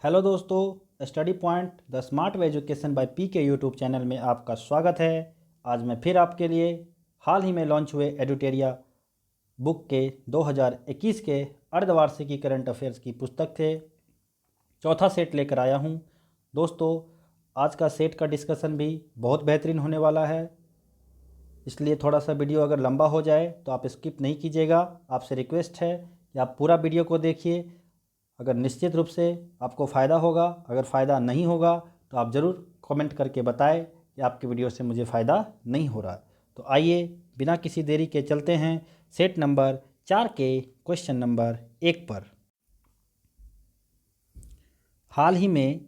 Hello दोस्तों, study point the smart way education by P के YouTube channel में आपका स्वागत है। आज मैं फिर आपके लिए हाल ही में लॉन्च हुए एडुटेरिया बुक के 2021 के अर्धवार्षिकी करंट अफेयर्स की पुस्तक से चौथा सेट लेकर आया हूं। दोस्तों, आज का सेट का डिस्कशन भी बहुत बेहतरीन होने वाला है, इसलिए थोड़ा सा वीडियो अगर लंबा हो जाए तो आप स्किप नहीं कीजिएगा। आपसे रिक्वेस्ट है कि आप पूरा वीडियो को देखिए। अगर निश्चित रूप से आपको फ़ायदा होगा, अगर फ़ायदा नहीं होगा तो आप ज़रूर कमेंट करके बताएं कि आपकी वीडियो से मुझे फ़ायदा नहीं हो रहा। तो आइए बिना किसी देरी के चलते हैं सेट नंबर 4 के क्वेश्चन नंबर 1 पर। हाल ही में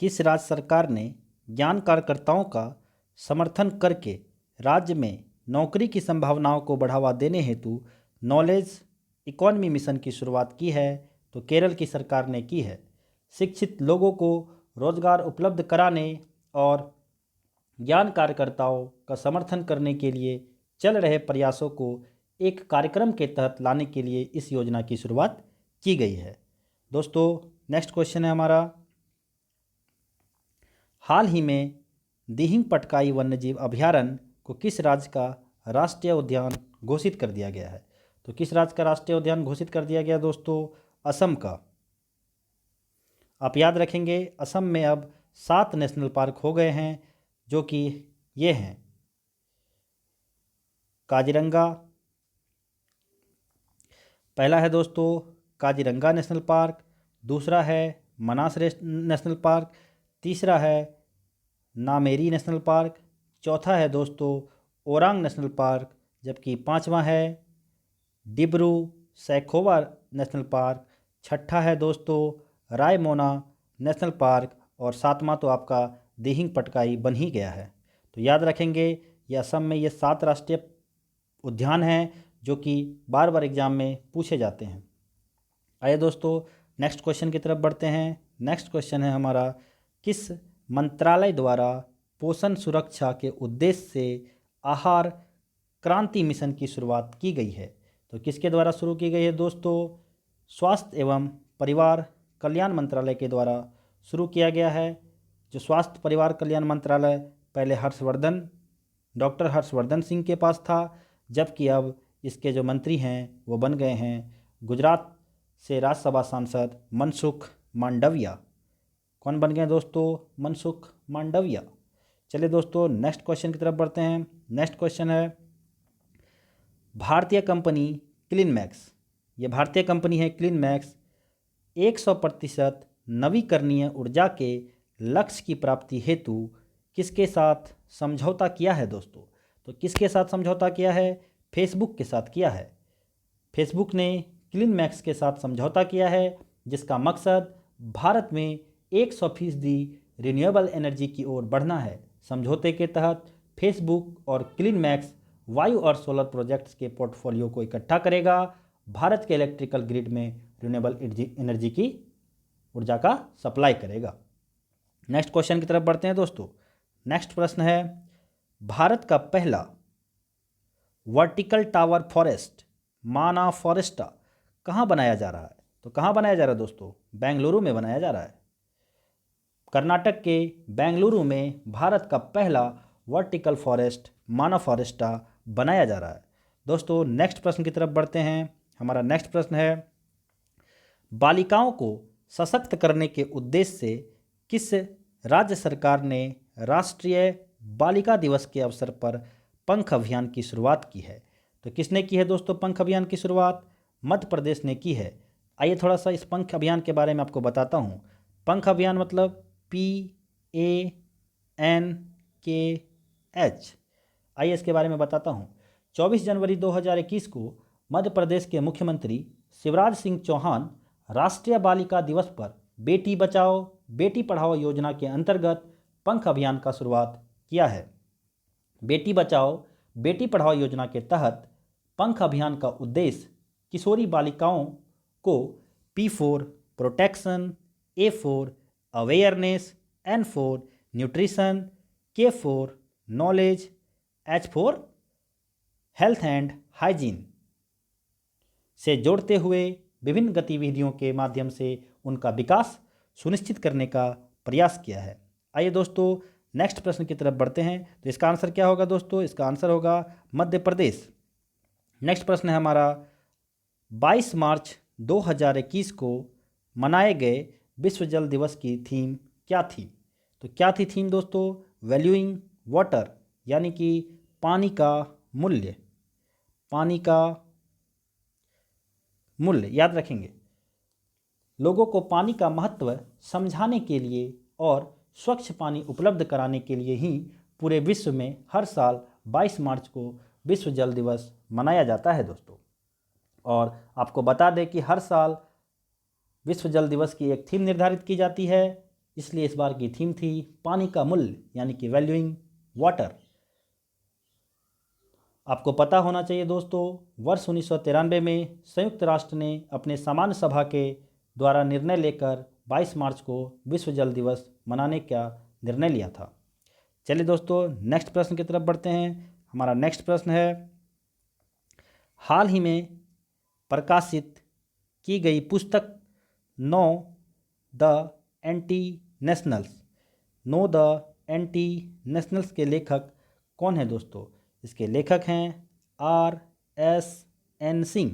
किस राज्य सरकार ने ज्ञान कार्यकर्ताओं का समर्थन करके राज्य में नौकरी की संभावनाओं को बढ़ावा देने हेतु नॉलेज इकॉनमी मिशन की शुरुआत की है? तो केरल की सरकार ने की है। शिक्षित लोगों को रोजगार उपलब्ध कराने और ज्ञान कार्यकर्ताओं का समर्थन करने के लिए चल रहे प्रयासों को एक कार्यक्रम के तहत लाने के लिए इस योजना की शुरुआत की गई है। दोस्तों, नेक्स्ट क्वेश्चन है हमारा, हाल ही में दिहिंग पटकाई वन्यजीव अभयारण्य को किस राज्य का राष्ट्रीय उद्यान घोषित कर दिया गया है? तो किस राज्य का राष्ट्रीय उद्यान घोषित कर दिया गया दोस्तों? असम का। आप याद रखेंगे, असम में अब 7 नेशनल पार्क हो गए हैं, जो कि ये हैं काजीरंगा, पहला है दोस्तों काजीरंगा नेशनल पार्क, दूसरा है मनास नेशनल पार्क, तीसरा है नामेरी नेशनल पार्क, चौथा है दोस्तों ओरांग नेशनल पार्क, जबकि पांचवा है डिब्रू सैखोवा नेशनल पार्क, छठा है दोस्तों रायमोना नेशनल पार्क और सातवां तो आपका दिहिंग पटकाई बन ही गया है। तो याद रखेंगे, ये असम में ये 7 राष्ट्रीय उद्यान हैं जो कि बार बार एग्जाम में पूछे जाते हैं। आइए दोस्तों नेक्स्ट क्वेश्चन की तरफ बढ़ते हैं। नेक्स्ट क्वेश्चन है हमारा, किस मंत्रालय द्वारा पोषण सुरक्षा के उद्देश्य से आहार क्रांति मिशन की शुरुआत की गई है? तो किसके द्वारा शुरू की गई है दोस्तों? स्वास्थ्य एवं परिवार कल्याण मंत्रालय के द्वारा शुरू किया गया है। जो स्वास्थ्य परिवार कल्याण मंत्रालय पहले डॉक्टर हर्षवर्धन सिंह के पास था, जबकि अब इसके जो मंत्री हैं वो बन गए हैं गुजरात से राज्यसभा सांसद मनसुख मांडविया। कौन बन गए दोस्तों? मनसुख मांडविया। चलिए दोस्तों नेक्स्ट क्वेश्चन की तरफ बढ़ते हैं। नेक्स्ट क्वेश्चन है, भारतीय कंपनी क्लीनमैक्स, ये भारतीय कंपनी है क्लीनमैक्स, 100% नवीकरणीय ऊर्जा के लक्ष्य की प्राप्ति हेतु किसके साथ समझौता किया है दोस्तों? तो किसके साथ समझौता किया है? फेसबुक के साथ किया है। फेसबुक ने क्लीनमैक्स के साथ समझौता किया है, जिसका मकसद भारत में 100% रिन्यूएबल एनर्जी की ओर बढ़ना है। समझौते के तहत फेसबुक और क्लीनमैक्स वायु और सोलर प्रोजेक्ट्स के पोर्टफोलियो को इकट्ठा करेगा, भारत के इलेक्ट्रिकल ग्रिड में रिन्यूएबल एनर्जी की ऊर्जा का सप्लाई करेगा। नेक्स्ट क्वेश्चन की तरफ बढ़ते हैं दोस्तों। नेक्स्ट प्रश्न है, भारत का पहला वर्टिकल टावर फॉरेस्ट माना फॉरेस्टा कहाँ बनाया जा रहा है? तो कहाँ बनाया जा रहा है दोस्तों? बेंगलुरु में बनाया जा रहा है। कर्नाटक के बेंगलुरु में भारत का पहला वर्टिकल फॉरेस्ट माना फॉरेस्टा बनाया जा रहा है। दोस्तों नेक्स्ट प्रश्न की तरफ बढ़ते हैं। हमारा नेक्स्ट प्रश्न है, बालिकाओं को सशक्त करने के उद्देश्य से किस राज्य सरकार ने राष्ट्रीय बालिका दिवस के अवसर पर पंख अभियान की शुरुआत की है? तो किसने की है दोस्तों पंख अभियान की शुरुआत? मध्य प्रदेश ने की है। आइए थोड़ा सा इस पंख अभियान के बारे में आपको बताता हूँ। पंख अभियान मतलब PANKH। आइए इसके बारे में बताता हूँ। 24 जनवरी 2021 को मध्य प्रदेश के मुख्यमंत्री शिवराज सिंह चौहान राष्ट्रीय बालिका दिवस पर बेटी बचाओ बेटी पढ़ाओ योजना के अंतर्गत पंख अभियान का शुरुआत किया है। बेटी बचाओ बेटी पढ़ाओ योजना के तहत पंख अभियान का उद्देश्य किशोरी बालिकाओं को P4 protection, A4 awareness, N4 nutrition, K4 knowledge, H4 health and hygiene से जोड़ते हुए विभिन्न गतिविधियों के माध्यम से उनका विकास सुनिश्चित करने का प्रयास किया है। आइए दोस्तों नेक्स्ट प्रश्न की तरफ बढ़ते हैं। तो इसका आंसर क्या होगा दोस्तों? इसका आंसर होगा मध्य प्रदेश। नेक्स्ट प्रश्न है हमारा, 22 मार्च 2021 को मनाए गए विश्व जल दिवस की थीम क्या थी? तो क्या थी थीम दोस्तों? वैल्यूइंग वाटर, यानी कि पानी का मूल्य। पानी का मूल्य याद रखेंगे। लोगों को पानी का महत्व समझाने के लिए और स्वच्छ पानी उपलब्ध कराने के लिए ही पूरे विश्व में हर साल 22 मार्च को विश्व जल दिवस मनाया जाता है दोस्तों। और आपको बता दें कि हर साल विश्व जल दिवस की एक थीम निर्धारित की जाती है, इसलिए इस बार की थीम थी पानी का मूल्य, यानी कि वैल्यूइंग वाटर। आपको पता होना चाहिए दोस्तों, वर्ष 1993 में संयुक्त राष्ट्र ने अपने सामान्य सभा के द्वारा निर्णय लेकर 22 मार्च को विश्व जल दिवस मनाने का निर्णय लिया था। चलिए दोस्तों नेक्स्ट प्रश्न की तरफ बढ़ते हैं। हमारा नेक्स्ट प्रश्न है, हाल ही में प्रकाशित की गई पुस्तक नो द एंटी नेशनल्स के लेखक कौन है दोस्तों? इसके लेखक हैं R.S.N. सिंह।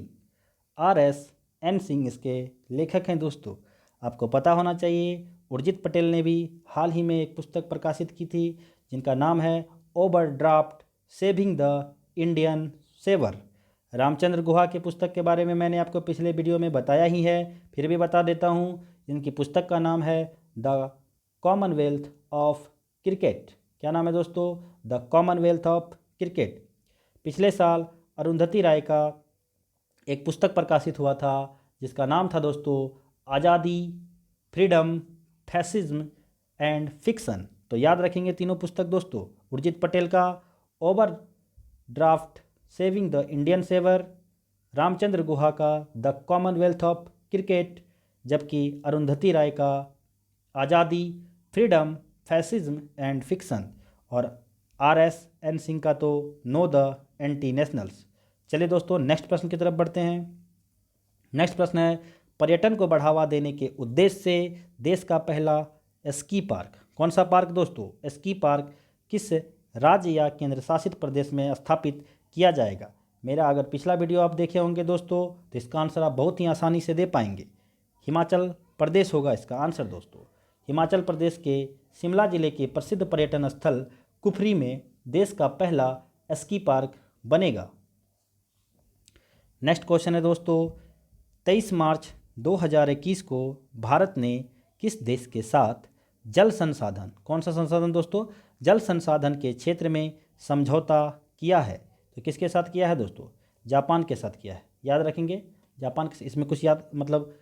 R.S.N. सिंह इसके लेखक हैं दोस्तों। आपको पता होना चाहिए उर्जित पटेल ने भी हाल ही में एक पुस्तक प्रकाशित की थी जिनका नाम है overdraft saving the Indian saver. Ramachandra Guha की पुस्तक के बारे में मैंने आपको पिछले वीडियो में बताया ही है, फिर भी बता देता हूँ। इनकी पुस्तक का नाम है द कॉमनवेल्थ ऑफ क्रिकेट। क्या नाम है दोस्तों? The Commonwealth of cricket. पिछले साल अरुंधति राय का एक पुस्तक प्रकाशित हुआ था जिसका नाम था दोस्तों आज़ादी, फ्रीडम, फैसिज्म एंड फिक्शन। तो याद रखेंगे तीनों पुस्तक दोस्तों, उर्जित पटेल का overdraft saving the Indian saver, Ramachandra Guha का द कॉमनवेल्थ ऑफ क्रिकेट, जबकि अरुंधति राय का आज़ादी, फ्रीडम, फैसिज्म एंड फिक्शन, और R.S.N. सिंह का तो नो द एंटी नेशनल्स। चलिए दोस्तों नेक्स्ट प्रश्न की तरफ बढ़ते हैं। नेक्स्ट प्रश्न है, पर्यटन को बढ़ावा देने के उद्देश्य से देश का पहला स्की पार्क, कौन सा पार्क दोस्तों? स्की पार्क किस राज्य या केंद्र शासित प्रदेश में स्थापित किया जाएगा? मेरा अगर पिछला वीडियो आप देखे होंगे दोस्तों तो इसका आंसर आप बहुत ही आसानी से दे पाएंगे। हिमाचल प्रदेश होगा इसका आंसर दोस्तों। हिमाचल प्रदेश के शिमला जिले के प्रसिद्ध पर्यटन स्थल कुफरी में देश का पहला स्की पार्क बनेगा। नेक्स्ट क्वेश्चन है दोस्तों, 23 मार्च 2021 को भारत ने किस देश के साथ जल संसाधन, कौन सा संसाधन दोस्तों? जल संसाधन के क्षेत्र में समझौता किया है? तो किसके साथ किया है दोस्तों? जापान के साथ किया है। याद रखेंगे जापान के, इसमें कुछ याद मतलब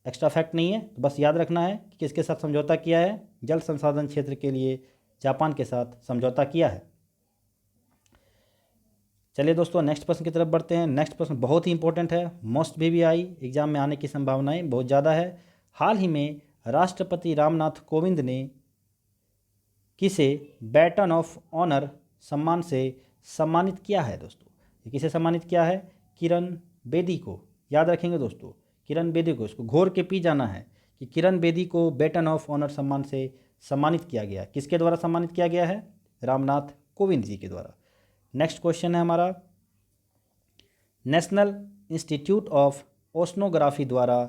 एक्स्ट्रा फैक्ट नहीं है, तो बस याद रखना है कि किसके साथ समझौता किया है। जल संसाधन क्षेत्र के लिए जापान के साथ समझौता किया है। चलिए दोस्तों नेक्स्ट प्रश्न की तरफ बढ़ते हैं। नेक्स्ट प्रश्न बहुत ही इंपॉर्टेंट है, मोस्ट VVI एग्जाम में आने की संभावनाएं बहुत ज़्यादा है। हाल ही में राष्ट्रपति रामनाथ कोविंद ने किसे बैटन ऑफ ऑनर सम्मान से सम्मानित किया है दोस्तों? ये किसे सम्मानित किया है? किरण बेदी को। याद रखेंगे दोस्तों, किरण बेदी को। इसको घोर के पी जाना है कि किरण बेदी को बैटन ऑफ ऑनर सम्मान से सम्मानित किया गया। किसके द्वारा सम्मानित किया गया है? रामनाथ कोविंद जी के द्वारा। नेक्स्ट क्वेश्चन है हमारा, नेशनल इंस्टीट्यूट ऑफ ओशनोग्राफी द्वारा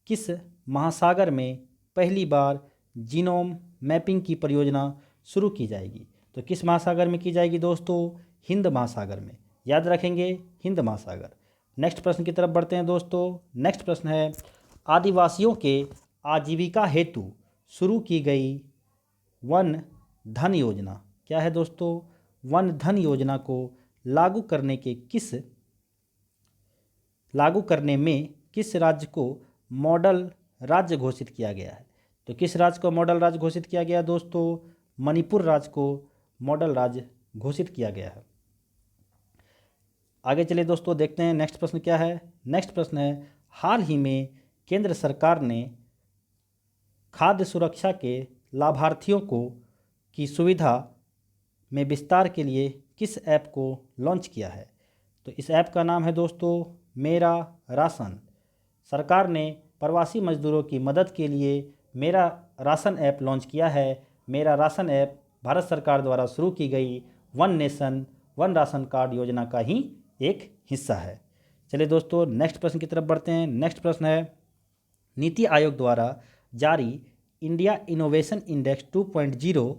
किस महासागर में पहली बार जीनोम मैपिंग की परियोजना शुरू की जाएगी? तो किस महासागर में की जाएगी दोस्तों? हिंद महासागर में। याद रखेंगे हिंद महासागर। नेक्स्ट प्रश्न की तरफ बढ़ते हैं दोस्तों। नेक्स्ट प्रश्न है, आदिवासियों के आजीविका हेतु शुरू की गई वन धन योजना क्या है दोस्तों? वन धन योजना को लागू करने में किस राज्य को मॉडल राज्य घोषित किया गया है? तो किस राज्य को मॉडल राज्य घोषित किया गया दोस्तों? मणिपुर राज्य को मॉडल राज्य घोषित किया गया है। आगे चलिए दोस्तों देखते हैं नेक्स्ट प्रश्न क्या है। नेक्स्ट प्रश्न है, हाल ही में केंद्र सरकार ने खाद्य सुरक्षा के लाभार्थियों को की सुविधा में विस्तार के लिए किस ऐप को लॉन्च किया है? तो इस ऐप का नाम है दोस्तों मेरा राशन। सरकार ने प्रवासी मजदूरों की मदद के लिए मेरा राशन ऐप लॉन्च किया है। मेरा राशन ऐप भारत सरकार द्वारा शुरू की गई one nation one ration card योजना का ही एक हिस्सा है। चलिए दोस्तों नेक्स्ट प्रश्न की तरफ बढ़ते हैं। नेक्स्ट प्रश्न है, नीति आयोग द्वारा जारी इंडिया इनोवेशन इंडेक्स 2.0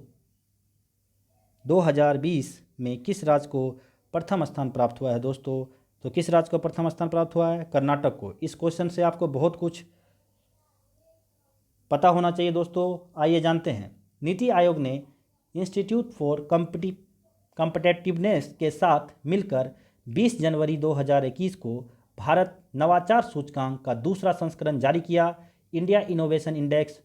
2020 में किस राज्य को प्रथम स्थान प्राप्त हुआ है दोस्तों? तो किस राज्य को प्रथम स्थान प्राप्त हुआ है? कर्नाटक को। इस क्वेश्चन से आपको बहुत कुछ पता होना चाहिए दोस्तों। आइए जानते हैं। नीति आयोग ने इंस्टीट्यूट फॉर कॉम्पिटिटिवनेस के साथ मिलकर 20 जनवरी 2021 को भारत नवाचार सूचकांक का दूसरा संस्करण जारी किया। इंडिया इनोवेशन इंडेक्स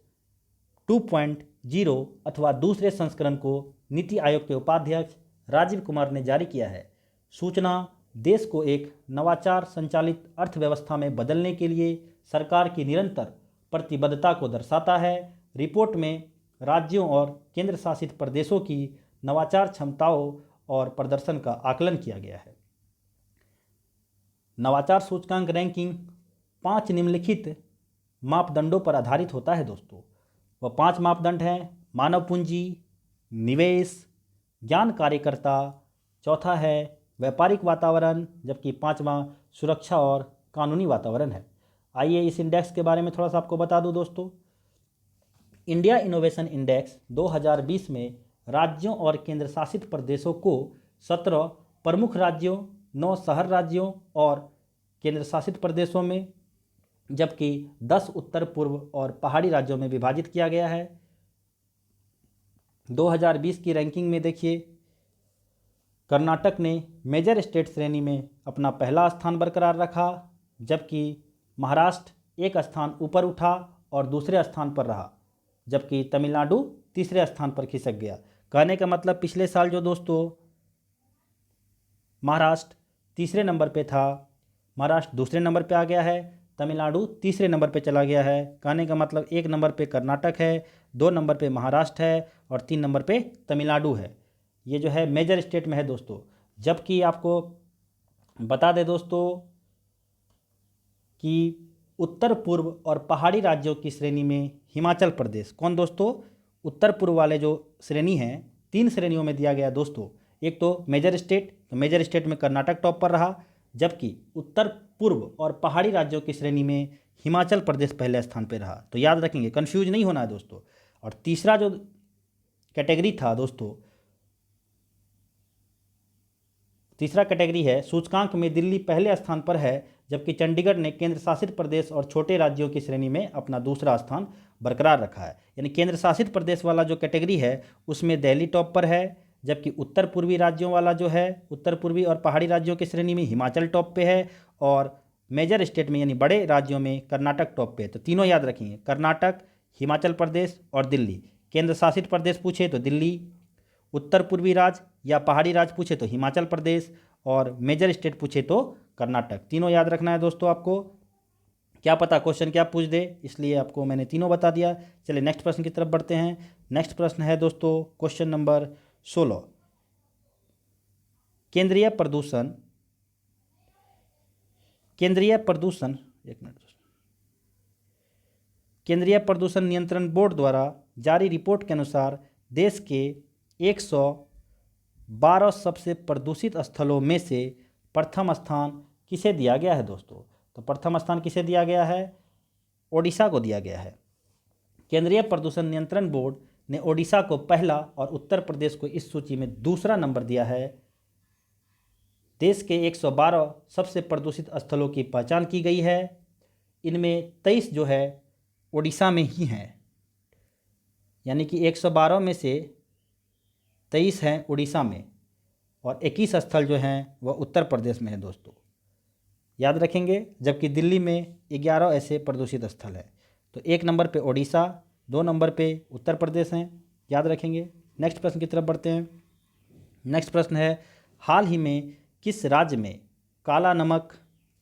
2.0 अथवा दूसरे संस्करण को नीति आयोग के उपाध्यक्ष राजीव कुमार ने जारी किया है। सूचना देश को एक नवाचार संचालित अर्थव्यवस्था में बदलने के लिए सरकार की निरंतर प्रतिबद्धता को दर्शाता है। रिपोर्ट में राज्यों और केंद्र शासित प्रदेशों की नवाचार क्षमताओं और प्रदर्शन का आकलन किया गया है। नवाचार सूचकांक रैंकिंग 5 निम्नलिखित मापदंडों पर आधारित होता है दोस्तों। वह 5 मापदंड हैं: मानव पूंजी, निवेश, ज्ञान कार्यकर्ता, चौथा है व्यापारिक वातावरण, जबकि 5वां सुरक्षा और कानूनी वातावरण है। आइए इस इंडेक्स के बारे में थोड़ा सा आपको बता दूं दोस्तों। इंडिया इनोवेशन इंडेक्स 2020 में राज्यों और केंद्र शासित प्रदेशों को 17 प्रमुख राज्यों, 9 शहर राज्यों और केंद्र शासित प्रदेशों में, जबकि 10 उत्तर पूर्व और पहाड़ी राज्यों में विभाजित किया गया है। 2020 की रैंकिंग में देखिए, कर्नाटक ने मेजर स्टेट श्रेणी में अपना पहला स्थान बरकरार रखा, जबकि महाराष्ट्र एक स्थान ऊपर उठा और दूसरे स्थान पर रहा, जबकि तमिलनाडु तीसरे स्थान पर खिसक गया। कहने का मतलब पिछले साल जो दोस्तों महाराष्ट्र तीसरे नंबर पे था, महाराष्ट्र दूसरे नंबर पे आ गया है, तमिलनाडु तीसरे नंबर पे चला गया है। कहने का मतलब 1 नंबर पे कर्नाटक है, 2 नंबर पे महाराष्ट्र है और 3 नंबर पे तमिलनाडु है। ये जो है मेजर स्टेट में है दोस्तों। जबकि आपको बता दें दोस्तों कि उत्तर पूर्व और पहाड़ी राज्यों की श्रेणी में हिमाचल प्रदेश, कौन दोस्तों? उत्तर पूर्व वाले जो श्रेणी हैं 3 श्रेणियों में दिया गया दोस्तों। एक तो मेजर स्टेट, तो मेजर स्टेट में कर्नाटक टॉप पर रहा, जबकि उत्तर पूर्व और पहाड़ी राज्यों की श्रेणी में हिमाचल प्रदेश पहले स्थान पर रहा। तो याद रखेंगे, कंफ्यूज नहीं होना है दोस्तों। और तीसरा जो कैटेगरी था दोस्तों, तीसरा कैटेगरी है सूचकांक में दिल्ली पहले स्थान पर है, जबकि चंडीगढ़ ने केंद्र शासित प्रदेश और छोटे राज्यों की श्रेणी में अपना दूसरा स्थान बरकरार रखा है। यानी केंद्र शासित प्रदेश वाला जो कैटेगरी है उसमें दिल्ली टॉप पर है, जबकि उत्तर पूर्वी राज्यों वाला जो है, उत्तर पूर्वी और पहाड़ी राज्यों की श्रेणी में हिमाचल टॉप पे है, और मेजर स्टेट में यानी बड़े राज्यों में कर्नाटक टॉप पे है। तो तीनों याद रखिए, कर्नाटक, हिमाचल प्रदेश और दिल्ली। केंद्र शासित प्रदेश पूछे तो दिल्ली, उत्तर पूर्वी राज्य या पहाड़ी राज्य पूछे तो हिमाचल प्रदेश, और मेजर स्टेट पूछे तो कर्नाटक। तीनों याद रखना है दोस्तों आपको। क्या पता क्वेश्चन क्या पूछ दे, इसलिए आपको मैंने तीनों बता दिया। चलिए नेक्स्ट प्रश्न की तरफ बढ़ते हैं। नेक्स्ट प्रश्न है दोस्तों क्वेश्चन नंबर 16। केंद्रीय प्रदूषण केंद्रीय प्रदूषण नियंत्रण बोर्ड द्वारा जारी रिपोर्ट के अनुसार देश के 112 सबसे प्रदूषित स्थलों में से प्रथम स्थान किसे दिया गया है दोस्तों? तो प्रथम स्थान किसे दिया गया है? ओडिशा को दिया गया है। केंद्रीय प्रदूषण नियंत्रण बोर्ड ने ओडिशा को पहला और उत्तर प्रदेश को इस सूची में दूसरा नंबर दिया है। देश के 112 सबसे प्रदूषित स्थलों की पहचान की गई है। इनमें 23 जो है ओडिशा में ही हैं, यानी कि 112 में से 23 हैं उड़ीसा में, और 21 स्थल जो हैं वह उत्तर प्रदेश में है दोस्तों, याद रखेंगे। जबकि दिल्ली में 11 ऐसे प्रदूषित स्थल हैं। तो 1 नंबर पे ओडिशा, 2 नंबर पे उत्तर प्रदेश हैं, याद रखेंगे। नेक्स्ट प्रश्न की तरफ बढ़ते हैं। नेक्स्ट प्रश्न है, हाल ही में किस राज्य में काला नमक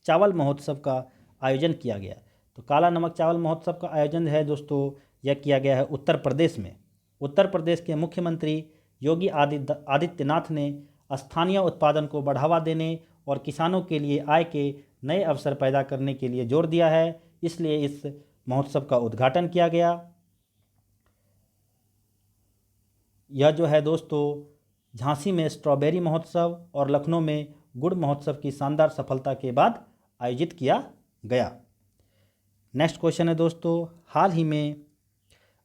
चावल महोत्सव का आयोजन किया गया? तो काला नमक चावल महोत्सव का आयोजन है दोस्तों, यह किया गया है उत्तर प्रदेश में। उत्तर प्रदेश के मुख्यमंत्री योगी आदित्यनाथ ने स्थानीय उत्पादन को बढ़ावा देने और किसानों के लिए आय के नए अवसर पैदा करने के लिए जोर दिया है, इसलिए इस महोत्सव का उद्घाटन किया गया। यह जो है दोस्तों झांसी में स्ट्रॉबेरी महोत्सव और लखनऊ में गुड़ महोत्सव की शानदार सफलता के बाद आयोजित किया गया। नेक्स्ट क्वेश्चन है दोस्तों, हाल ही में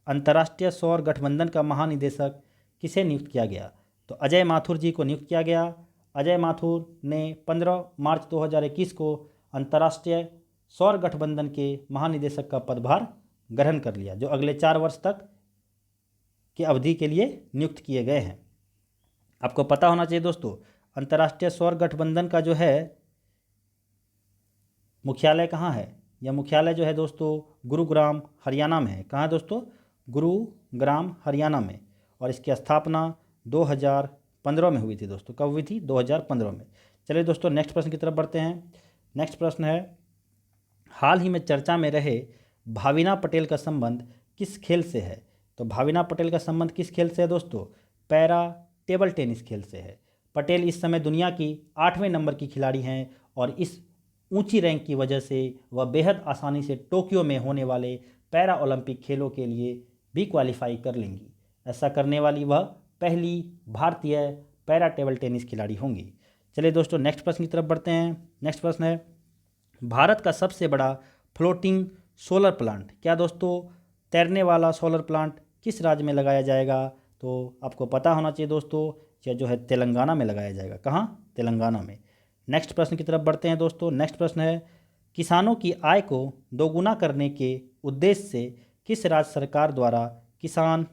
अंतर्राष्ट्रीय सौर गठबंधन का महानिदेशक किसे नियुक्त किया गया? तो अजय माथुर जी को नियुक्त किया गया। अजय माथुर ने 15 मार्च 2021 को अंतर्राष्ट्रीय सौर गठबंधन के महानिदेशक का पदभार ग्रहण कर लिया, जो अगले 4 वर्ष तक की अवधि के लिए नियुक्त किए गए हैं। आपको पता होना चाहिए दोस्तों, अंतर्राष्ट्रीय सौर गठबंधन का जो है मुख्यालय कहाँ है? यह मुख्यालय जो है दोस्तों गुरुग्राम हरियाणा में है। कहाँ है दोस्तों? गुरुग्राम हरियाणा में। और इसकी स्थापना 2015 में हुई थी दोस्तों। कब हुई थी? 2015 में। चलिए दोस्तों नेक्स्ट प्रश्न की तरफ बढ़ते हैं। नेक्स्ट प्रश्न है, हाल ही में चर्चा में रहे भाविना पटेल का संबंध किस खेल से है? तो भाविना पटेल का संबंध किस खेल से है दोस्तों? पैरा टेबल टेनिस खेल से है। पटेल इस समय दुनिया की 8वें नंबर की खिलाड़ी हैं और इस ऊंची रैंक की वजह से वह बेहद आसानी से टोक्यो में होने वाले पैरा ओलंपिक खेलों के लिए भी क्वालिफाई कर लेंगी। ऐसा करने वाली वह पहली भारतीय पैरा टेबल टेनिस खिलाड़ी होंगी। चलिए दोस्तों नेक्स्ट प्रश्न की तरफ बढ़ते हैं। नेक्स्ट प्रश्न है, भारत का सबसे बड़ा फ्लोटिंग सोलर प्लांट, क्या दोस्तों तैरने वाला सोलर प्लांट किस राज्य में लगाया जाएगा? तो आपको पता होना चाहिए दोस्तों, यह जो है तेलंगाना में लगाया जाएगा। कहाँ? तेलंगाना में। नेक्स्ट प्रश्न की तरफ बढ़ते हैं दोस्तों। नेक्स्ट प्रश्न है, किसानों की आय को दोगुना करने के उद्देश्य से किस राज्य सरकार द्वारा किसान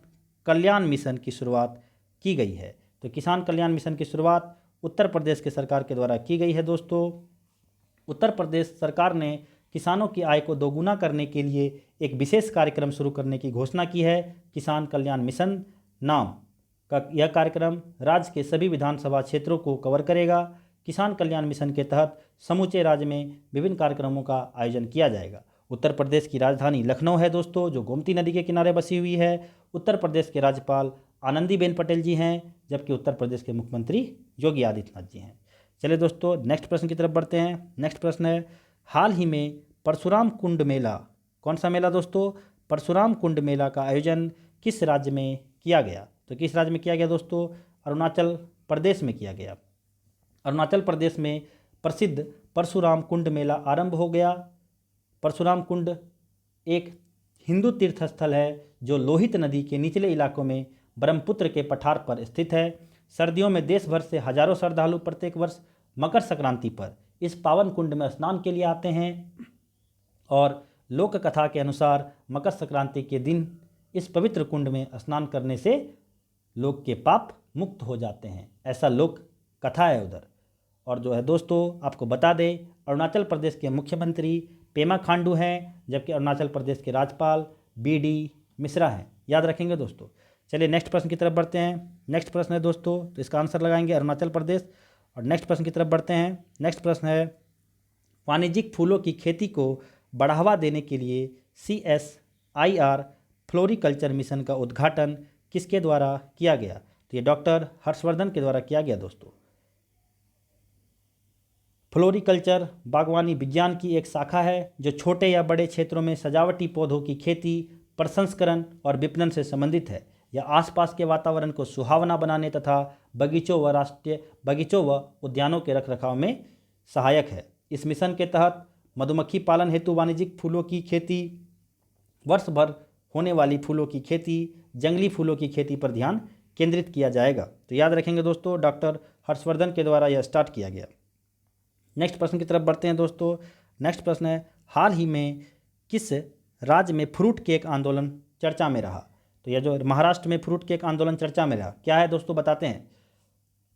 कल्याण मिशन की शुरुआत की गई है? तो किसान कल्याण मिशन की शुरुआत उत्तर प्रदेश के सरकार के द्वारा की गई है दोस्तों। उत्तर प्रदेश सरकार ने किसानों की आय को दोगुना करने के लिए एक विशेष कार्यक्रम शुरू करने की घोषणा की है। किसान कल्याण मिशन नाम का यह कार्यक्रम राज्य के सभी विधानसभा क्षेत्रों को कवर करेगा। किसान कल्याण मिशन के तहत समूचे राज्य में विभिन्न कार्यक्रमों का आयोजन किया जाएगा। उत्तर प्रदेश की राजधानी लखनऊ है दोस्तों, जो गोमती नदी के किनारे बसी हुई है। उत्तर प्रदेश के राज्यपाल आनंदीबेन पटेल जी हैं, जबकि उत्तर प्रदेश के मुख्यमंत्री योगी आदित्यनाथ जी हैं। चलिए दोस्तों नेक्स्ट प्रश्न की तरफ बढ़ते हैं। नेक्स्ट प्रश्न है, हाल ही में परशुराम कुंड मेला, कौन सा मेला दोस्तों? परशुराम कुंड मेला का आयोजन किस राज्य में किया गया? तो किस राज्य में किया गया दोस्तों? अरुणाचल प्रदेश में किया गया। अरुणाचल प्रदेश में प्रसिद्ध परशुराम कुंड मेला आरंभ हो गया। परशुराम कुंड एक हिंदू तीर्थ स्थल है जो लोहित नदी के निचले इलाकों में ब्रह्मपुत्र के पठार पर स्थित है। सर्दियों में देश भर से हजारों श्रद्धालु प्रत्येक वर्ष मकर संक्रांति पर इस पावन कुंड में स्नान के लिए आते हैं और लोक कथा के अनुसार मकर संक्रांति के दिन इस पवित्र कुंड में स्नान करने से लोग के पाप मुक्त हो जाते हैं, ऐसा लोक कथा है उधर। और जो है दोस्तों आपको बता दें, अरुणाचल प्रदेश के मुख्यमंत्री पेमा खांडू हैं, जबकि अरुणाचल प्रदेश के राज्यपाल BD मिश्रा हैं। याद रखेंगे दोस्तों। चलिए नेक्स्ट प्रश्न की तरफ बढ़ते हैं। नेक्स्ट प्रश्न है दोस्तों, तो इसका आंसर लगाएंगे अरुणाचल प्रदेश। और नेक्स्ट प्रश्न की तरफ बढ़ते हैं। नेक्स्ट प्रश्न है, वाणिज्यिक फूलों की खेती को बढ़ावा देने के लिए CSIR फ्लोरिकल्चर मिशन का उद्घाटन किसके द्वारा किया गया? तो ये डॉक्टर हर्षवर्धन के द्वारा किया गया दोस्तों। फ्लोरिकल्चर बागवानी विज्ञान की एक शाखा है जो छोटे या बड़े क्षेत्रों में सजावटी पौधों की खेती, प्रसंस्करण और विपणन से संबंधित है। यह आसपास के वातावरण को सुहावना बनाने तथा बगीचों व उद्यानों के रखरखाव में सहायक है। इस मिशन के तहत मधुमक्खी पालन हेतु वाणिज्यिक फूलों की खेती, वर्ष भर होने वाली फूलों की खेती, जंगली फूलों की खेती पर ध्यान केंद्रित किया जाएगा। तो याद रखेंगे दोस्तों, डॉक्टर हर्षवर्धन के द्वारा यह स्टार्ट किया गया। नेक्स्ट प्रश्न की तरफ बढ़ते हैं दोस्तों। नेक्स्ट प्रश्न है, हाल ही में किस राज्य में फ्रूट केक आंदोलन चर्चा में रहा? तो यह जो महाराष्ट्र में फ्रूट केक आंदोलन चर्चा में रहा, क्या है दोस्तों बताते हैं।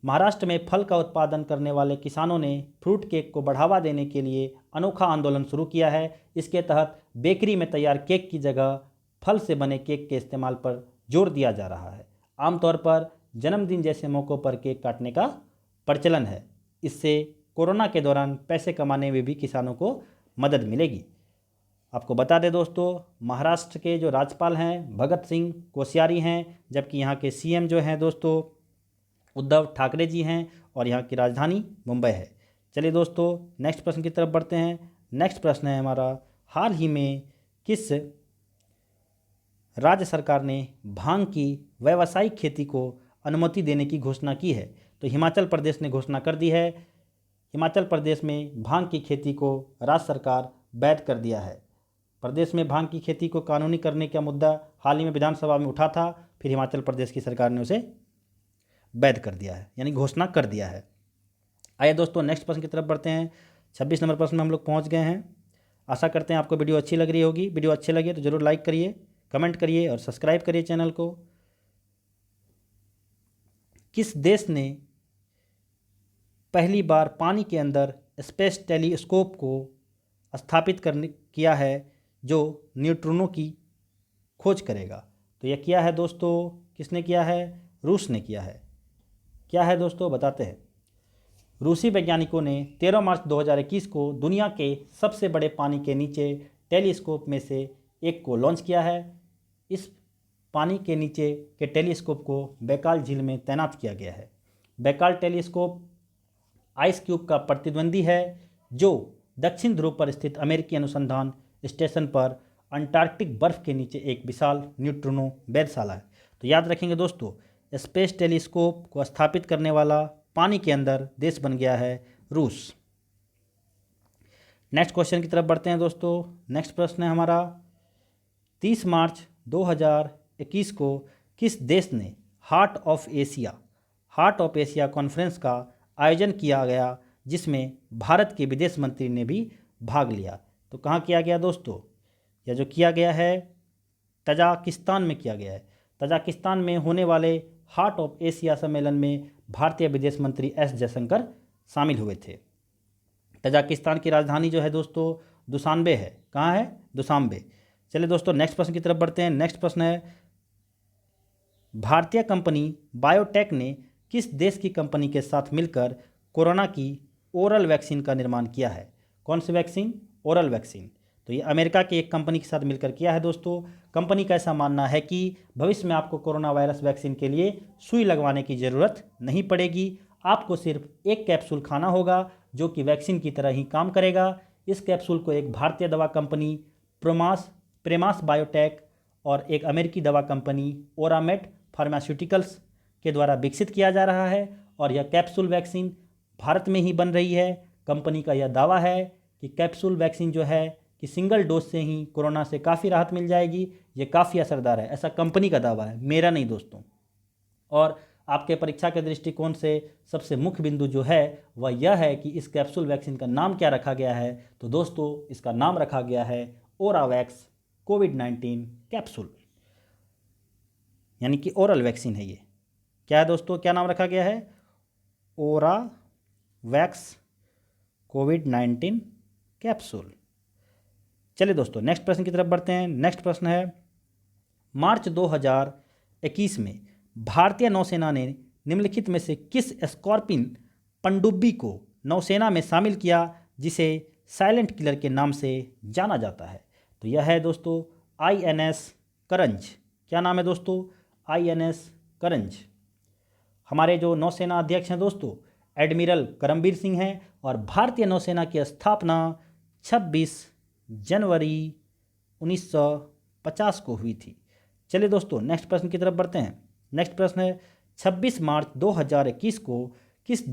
महाराष्ट्र में फल का उत्पादन करने वाले किसानों ने फ्रूट केक को बढ़ावा देने के लिए अनोखा आंदोलन शुरू किया है। इसके तहत बेकरी में तैयार केक की जगह फल से बने केक के इस्तेमाल पर जोर दिया जा रहा है। आमतौर पर जन्मदिन जैसे मौक़ों पर केक काटने का प्रचलन है। इससे कोरोना के दौरान पैसे कमाने में भी किसानों को मदद मिलेगी। आपको बता दें दोस्तों, महाराष्ट्र के जो राज्यपाल हैं भगत सिंह कोश्यारी हैं, जबकि यहाँ के CM जो हैं दोस्तों उद्धव ठाकरे जी हैं और यहाँ की राजधानी मुंबई है। चलिए दोस्तों नेक्स्ट प्रश्न की तरफ बढ़ते हैं। नेक्स्ट प्रश्न है हमारा, हाल ही में किस राज्य सरकार ने भांग की व्यावसायिक खेती को अनुमति देने की घोषणा की है? तो हिमाचल प्रदेश ने घोषणा कर दी है। हिमाचल प्रदेश में भांग की खेती को राज्य सरकार वैध कर दिया है। प्रदेश में भांग की खेती को कानूनी करने का मुद्दा हाल ही में विधानसभा में उठा था, फिर हिमाचल प्रदेश की सरकार ने उसे वैध कर दिया है, यानी घोषणा कर दिया है। आइए दोस्तों नेक्स्ट प्रश्न की तरफ बढ़ते हैं। 26 नंबर प्रश्न में हम लोग पहुंच गए हैं। आशा करते हैं आपको वीडियो अच्छी लग रही होगी। वीडियो अच्छी लगे तो ज़रूर लाइक करिए, कमेंट करिए और सब्सक्राइब करिए चैनल को। किस देश ने पहली बार पानी के अंदर स्पेस टेलीस्कोप को स्थापित किया है जो न्यूट्रिनो की खोज करेगा? तो यह किया है दोस्तों, किसने किया है? रूस ने किया है। क्या है दोस्तों, बताते हैं। रूसी वैज्ञानिकों ने 13 मार्च 2021 को दुनिया के सबसे बड़े पानी के नीचे टेलीस्कोप में से एक को लॉन्च किया है। इस पानी के नीचे के टेलीस्कोप को बैकाल झील में तैनात किया गया है। बैकाल टेलीस्कोप आइस क्यूब का प्रतिद्वंदी है जो दक्षिण ध्रुव पर स्थित अमेरिकी अनुसंधान स्टेशन पर अंटार्कटिक बर्फ के नीचे एक विशाल न्यूट्रिनो वेधशाला है। तो याद रखेंगे दोस्तों, स्पेस टेलीस्कोप को स्थापित करने वाला पानी के अंदर देश बन गया है रूस। नेक्स्ट क्वेश्चन की तरफ बढ़ते हैं दोस्तों। नेक्स्ट प्रश्न है हमारा, 30 मार्च 2021 को किस देश ने हार्ट ऑफ एशिया कॉन्फ्रेंस का आयोजन किया गया जिसमें भारत के विदेश मंत्री ने भी भाग लिया? तो कहाँ किया गया दोस्तों? यह जो किया गया है तजाकिस्तान में किया गया है। तजाकिस्तान में होने वाले हार्ट ऑफ एशिया सम्मेलन में भारतीय विदेश मंत्री एस जयशंकर शामिल हुए थे। तजाकिस्तान की राजधानी जो है दोस्तों दुशान्बे है। कहाँ है? दुशान्बे। चलिए दोस्तों नेक्स्ट प्रश्न की तरफ बढ़ते हैं। नेक्स्ट प्रश्न है, भारतीय कंपनी बायोटेक ने किस देश की कंपनी के साथ मिलकर कोरोना की ओरल वैक्सीन का निर्माण किया है? कौन सी वैक्सीन? Oral vaccine. तो ये अमेरिका की एक कंपनी के साथ मिलकर किया है दोस्तों। कंपनी का ऐसा मानना है कि भविष्य में आपको कोरोना वायरस वैक्सीन के लिए सुई लगवाने की ज़रूरत नहीं पड़ेगी। आपको सिर्फ एक कैप्सूल खाना होगा जो कि वैक्सीन की तरह ही काम करेगा। इस कैप्सूल को एक भारतीय दवा कंपनी प्रेमास बायोटेक और एक अमेरिकी दवा कंपनी ओरामेड फार्मास्यूटिकल्स के द्वारा विकसित किया जा रहा है और यह कैप्सूल वैक्सीन भारत में ही बन रही है। कंपनी का यह दावा है कि कैप्सूल वैक्सीन जो है कि सिंगल डोज से ही कोरोना से काफ़ी राहत मिल जाएगी। ये काफ़ी असरदार है, ऐसा कंपनी का दावा है, मेरा नहीं दोस्तों। और आपके परीक्षा के दृष्टिकोण से सबसे मुख्य बिंदु जो है वह यह है कि इस कैप्सूल वैक्सीन का नाम क्या रखा गया है? तो दोस्तों इसका नाम रखा गया है ओरावैक्स कोविड-19 कैप्सूल, यानी कि ओरल वैक्सीन है ये। क्या है दोस्तों, क्या नाम रखा गया है? ओरावैक्स कोविड-19 कैप्सूल। चलिए दोस्तों नेक्स्ट प्रश्न की तरफ बढ़ते हैं। नेक्स्ट प्रश्न है, मार्च 2021 में भारतीय नौसेना ने निम्नलिखित में से किस स्कॉर्पिन पनडुब्बी को नौसेना में शामिल किया जिसे साइलेंट किलर के नाम से जाना जाता है? तो यह है दोस्तों INS करंज। क्या नाम है दोस्तों? INS करंज। हमारे जो नौसेना अध्यक्ष हैं दोस्तों एडमिरल करमबीर सिंह हैं और भारतीय नौसेना की स्थापना 26 जनवरी 1950 को हुई थी। चलिए दोस्तों नेक्स्ट प्रश्न की तरफ बढ़ते हैं। नेक्स्ट प्रश्न है, 26 मार्च 2021 को किस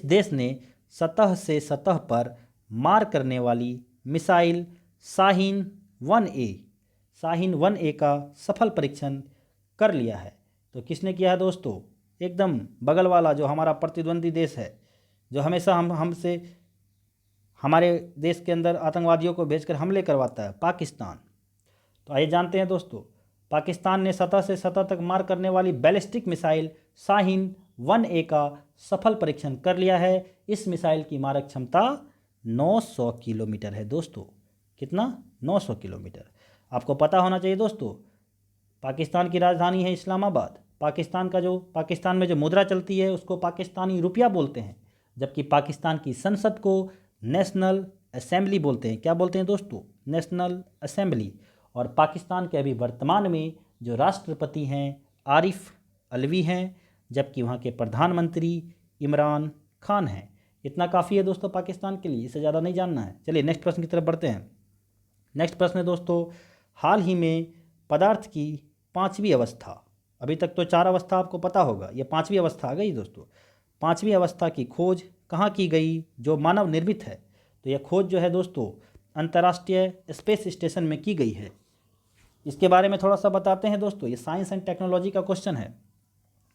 देश ने सतह से सतह पर मार करने वाली मिसाइल शाहीन 1A का सफल परीक्षण कर लिया है? तो किसने किया है दोस्तों? एकदम बगल वाला जो हमारा प्रतिद्वंदी देश है, जो हमेशा हमसे हमारे देश के अंदर आतंकवादियों को भेजकर हमले करवाता है, पाकिस्तान। तो आइए जानते हैं दोस्तों, पाकिस्तान ने सतह से सतह तक मार करने वाली बैलिस्टिक मिसाइल शाहीन 1A का सफल परीक्षण कर लिया है। इस मिसाइल की मारक क्षमता 900 किलोमीटर है दोस्तों। कितना? 900 किलोमीटर। आपको पता होना चाहिए दोस्तों, पाकिस्तान की राजधानी है इस्लामाबाद। पाकिस्तान में जो मुद्रा चलती है उसको पाकिस्तानी रुपया बोलते हैं, जबकि पाकिस्तान की संसद को नेशनल असेंबली बोलते हैं। क्या बोलते हैं दोस्तों? National assembly. और पाकिस्तान के अभी वर्तमान में जो राष्ट्रपति हैं आरिफ अलवी हैं, जबकि वहाँ के प्रधानमंत्री इमरान खान हैं। इतना काफ़ी है दोस्तों पाकिस्तान के लिए, इससे ज़्यादा नहीं जानना है। चलिए नेक्स्ट प्रश्न की तरफ बढ़ते हैं। नेक्स्ट प्रश्न है दोस्तों, हाल ही में पदार्थ की पांचवी अवस्था, अभी तक तो चार अवस्था आपको पता होगा, ये पांचवी अवस्था आ गई दोस्तों। पांचवी अवस्था की खोज कहाँ की गई, जो मानव निर्मित है। तो यह खोज जो है दोस्तों अंतर्राष्ट्रीय स्पेस स्टेशन में की गई है। इसके बारे में थोड़ा सा बताते हैं दोस्तों, ये साइंस एंड टेक्नोलॉजी का क्वेश्चन है।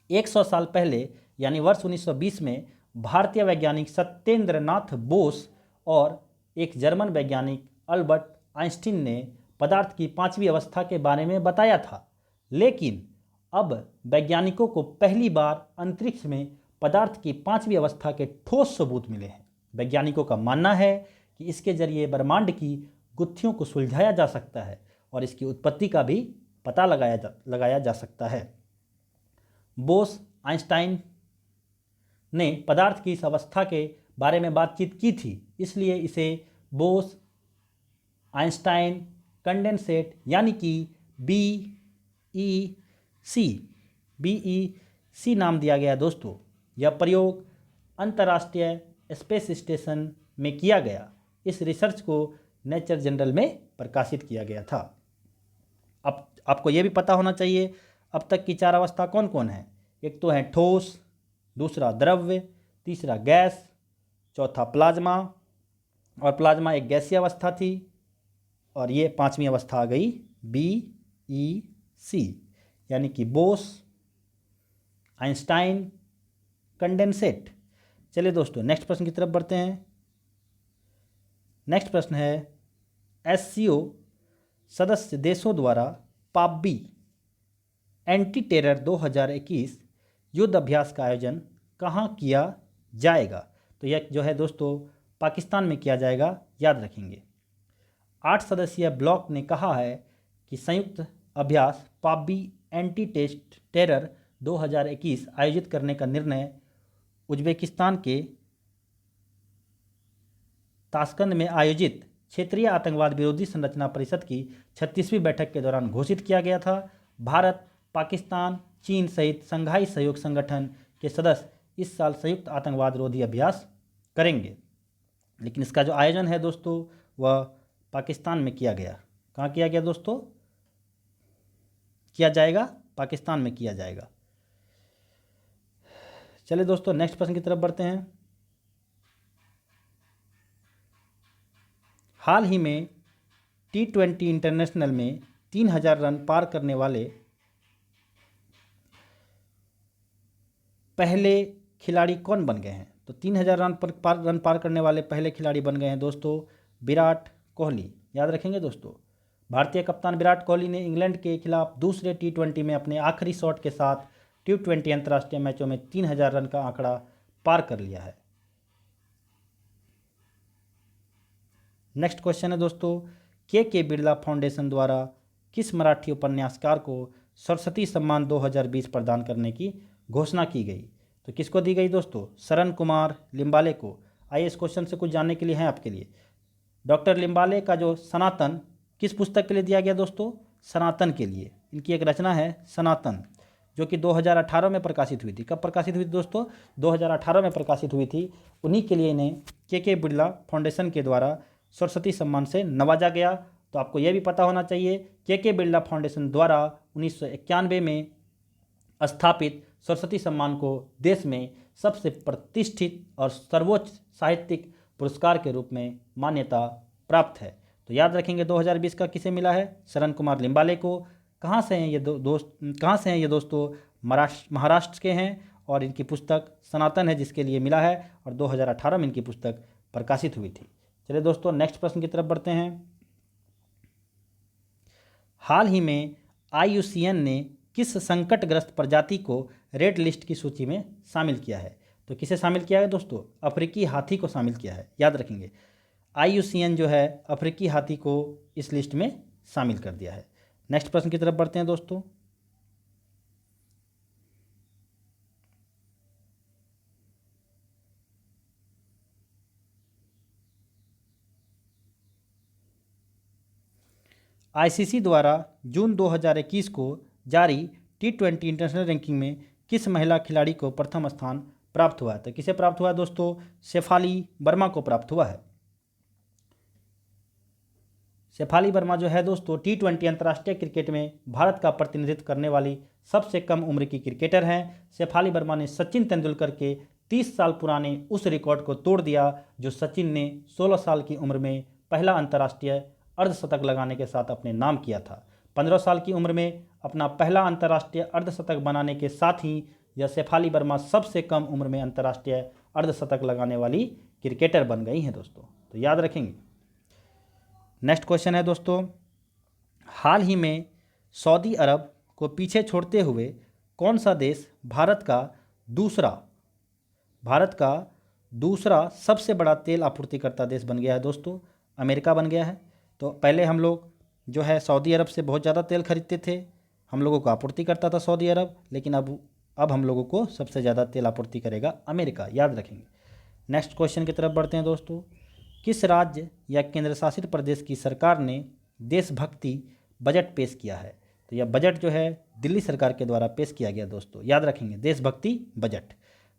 100 साल पहले यानी वर्ष 1920 में भारतीय वैज्ञानिक सत्येंद्र नाथ बोस और एक जर्मन वैज्ञानिक अल्बर्ट आइंस्टीन ने पदार्थ की पांचवी अवस्था के बारे में बताया था। लेकिन अब वैज्ञानिकों को पहली बार अंतरिक्ष में पदार्थ की पांचवी अवस्था के ठोस सबूत मिले हैं। वैज्ञानिकों का मानना है कि इसके जरिए ब्रह्मांड की गुत्थियों को सुलझाया जा सकता है और इसकी उत्पत्ति का भी पता लगाया जा सकता है। बोस आइंस्टाइन ने पदार्थ की इस अवस्था के बारे में बातचीत की थी, इसलिए इसे बोस आइंस्टाइन कंडेंसेट यानी कि BEC नाम दिया गया दोस्तों। यह प्रयोग अंतर्राष्ट्रीय स्पेस स्टेशन में किया गया। इस रिसर्च को नेचर जर्नल में प्रकाशित किया गया था। अब आपको यह भी पता होना चाहिए अब तक की चार अवस्था कौन कौन है। एक तो है ठोस, दूसरा द्रव्य, तीसरा गैस, चौथा प्लाज्मा, और प्लाज्मा एक गैसीय अवस्था थी, और ये पांचवी अवस्था आ गई BEC यानी कि बोस आइंस्टाइन कंडेंसेट। चलिए दोस्तों नेक्स्ट प्रश्न की तरफ बढ़ते हैं। नेक्स्ट प्रश्न है SCO सदस्य देशों द्वारा पाब्बी एंटी टेरर 2021 युद्ध अभ्यास का आयोजन कहाँ किया जाएगा। तो यह जो है दोस्तों पाकिस्तान में किया जाएगा, याद रखेंगे। 8 सदस्यीय ब्लॉक ने कहा है कि संयुक्त अभ्यास पाब्बी एंटी टेरर 2021 आयोजित करने का निर्णय उज्बेकिस्तान के ताशकंद में आयोजित क्षेत्रीय आतंकवाद विरोधी संरचना परिषद की 36वीं बैठक के दौरान घोषित किया गया था। भारत, पाकिस्तान, चीन सहित संघाई सहयोग संगठन के सदस्य इस साल संयुक्त आतंकवाद विरोधी अभ्यास करेंगे, लेकिन इसका जो आयोजन है दोस्तों वह पाकिस्तान में किया गया। कहाँ किया गया दोस्तों? किया जाएगा पाकिस्तान में किया जाएगा। चलिए दोस्तों नेक्स्ट प्रश्न की तरफ बढ़ते हैं। हाल ही में T20 इंटरनेशनल में 3000 रन पार करने वाले पहले खिलाड़ी कौन बन गए हैं? तो 3000 रन पार करने वाले पहले खिलाड़ी बन गए हैं दोस्तों विराट कोहली। याद रखेंगे दोस्तों, भारतीय कप्तान विराट कोहली ने इंग्लैंड के खिलाफ दूसरे T20 में अपने आखिरी शॉट के साथ T20 अंतर्राष्ट्रीय मैचों में 3000 रन का आंकड़ा पार कर लिया है। नेक्स्ट क्वेश्चन है दोस्तों, के बिरला फाउंडेशन द्वारा किस मराठी उपन्यासकार को सरस्वती सम्मान 2020 प्रदान करने की घोषणा की गई? तो किसको दी गई दोस्तों? शरण कुमार लिम्बाले को। आइए इस क्वेश्चन से कुछ जानने के लिए हैं आपके लिए। डॉक्टर लिम्बाले का जो सनातन किस पुस्तक के लिए दिया गया दोस्तों? सनातन के लिए। इनकी एक रचना है सनातन, जो कि 2018 में प्रकाशित हुई थी। कब प्रकाशित हुई थी दोस्तों? 2018 में प्रकाशित हुई थी। उन्हीं के लिए इन्हें के बिरला फाउंडेशन के द्वारा सरस्वती सम्मान से नवाजा गया। तो आपको यह भी पता होना चाहिए के बिरला फाउंडेशन द्वारा 1991 में स्थापित सरस्वती सम्मान को देश में सबसे प्रतिष्ठित और सर्वोच्च साहित्यिक पुरस्कार के रूप में मान्यता प्राप्त है। तो याद रखेंगे 2020 का किसे मिला है? शरण कुमार लिम्बाले को। कहाँ से हैं ये दोस्तों? महाराष्ट्र के हैं, और इनकी पुस्तक सनातन है जिसके लिए मिला है, और 2018 में इनकी पुस्तक प्रकाशित हुई थी। चलिए दोस्तों नेक्स्ट प्रश्न की तरफ बढ़ते हैं। हाल ही में IUCN ने किस संकटग्रस्त प्रजाति को रेड लिस्ट की सूची में शामिल किया है? तो किसे शामिल किया है दोस्तों? अफ्रीकी हाथी को शामिल किया है। याद रखेंगे IUCN जो है अफ्रीकी हाथी को इस लिस्ट में शामिल कर दिया है। नेक्स्ट प्रश्न की तरफ बढ़ते हैं दोस्तों। ICC द्वारा जून 2021 को जारी T20 इंटरनेशनल रैंकिंग में किस महिला खिलाड़ी को प्रथम स्थान प्राप्त हुआ है? तो किसे प्राप्त हुआ है दोस्तों? शेफाली वर्मा को प्राप्त हुआ है। शेफाली वर्मा जो है दोस्तों T20 अंतर्राष्ट्रीय क्रिकेट में भारत का प्रतिनिधित्व करने वाली सबसे कम उम्र की क्रिकेटर हैं। शेफाली वर्मा ने सचिन तेंदुलकर के 30 साल पुराने उस रिकॉर्ड को तोड़ दिया जो सचिन ने 16 साल की उम्र में पहला अंतर्राष्ट्रीय अर्धशतक लगाने के साथ अपने नाम किया था। 15 साल की उम्र में अपना पहला अंतर्राष्ट्रीय अर्धशतक बनाने के साथ ही यह शेफाली वर्मा सबसे कम उम्र में अंतर्राष्ट्रीय अर्धशतक लगाने वाली क्रिकेटर बन गई हैं दोस्तों, तो याद रखेंगे। नेक्स्ट क्वेश्चन है दोस्तों, हाल ही में सऊदी अरब को पीछे छोड़ते हुए कौन सा देश भारत का दूसरा सबसे बड़ा तेल आपूर्तिकर्ता देश बन गया है दोस्तों? अमेरिका बन गया है। तो पहले हम लोग जो है सऊदी अरब से बहुत ज़्यादा तेल खरीदते थे, हम लोगों को आपूर्ति करता था सऊदी अरब, लेकिन अब हम लोगों को सबसे ज़्यादा तेल आपूर्ति करेगा अमेरिका, याद रखेंगे। नेक्स्ट क्वेश्चन की तरफ बढ़ते हैं दोस्तों, किस राज्य या केंद्र शासित प्रदेश की सरकार ने देशभक्ति बजट पेश किया है? तो यह बजट जो है दिल्ली सरकार के द्वारा पेश किया गया दोस्तों, याद रखेंगे, देशभक्ति बजट।